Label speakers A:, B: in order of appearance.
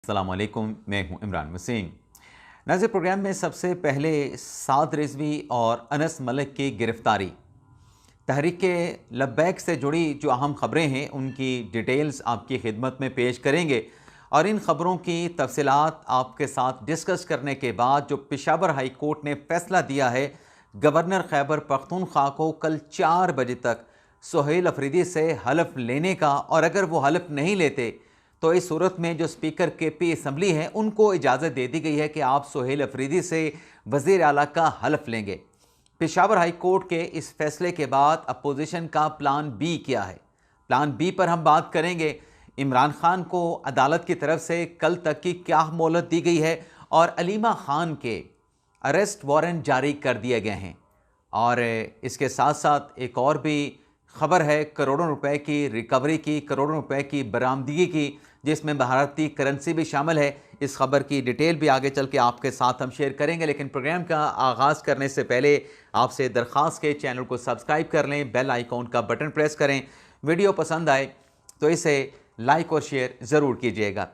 A: अस्सलामुअलैकुम, मैं हूं इमरान वसीम। नाज़िर, प्रोग्राम में सबसे पहले साद रिजवी और अनस मलिक की गिरफ्तारी, तहरीक लब्बैक से जुड़ी जो अहम खबरें हैं उनकी डिटेल्स आपकी खिदमत में पेश करेंगे और इन खबरों की तफसीलात आपके साथ डिस्कस करने के बाद जो पेशावर हाई कोर्ट ने फैसला दिया है गवर्नर खैबर पख्तूनख्वा को कल 4 बजे तक सुहेल अफरीदी से हलफ लेने का, और अगर वो हलफ नहीं लेते तो इस सूरत में जो स्पीकर के पी असम्बली हैं उनको इजाज़त दे दी गई है कि आप सुहेल अफरीदी से वज़ीर आला का हलफ लेंगे। पेशावर हाई कोर्ट के इस फैसले के बाद अपोजिशन का प्लान बी क्या है, प्लान बी पर हम बात करेंगे। इमरान खान को अदालत की तरफ से कल तक की क्या मोहलत दी गई है और अलीमा खान के अरेस्ट वारंट जारी कर दिए गए हैं। और इसके साथ साथ एक और भी खबर है करोड़ों रुपए की रिकवरी की, करोड़ों रुपए की बरामदगी की, जिसमें भारतीय करेंसी भी शामिल है। इस खबर की डिटेल भी आगे चल के आपके साथ हम शेयर करेंगे, लेकिन प्रोग्राम का आगाज़ करने से पहले आपसे दरख्वास्त के चैनल को सब्सक्राइब कर लें, बेल आइकॉन का बटन प्रेस करें। वीडियो पसंद आए तो इसे लाइक और शेयर ज़रूर कीजिएगा।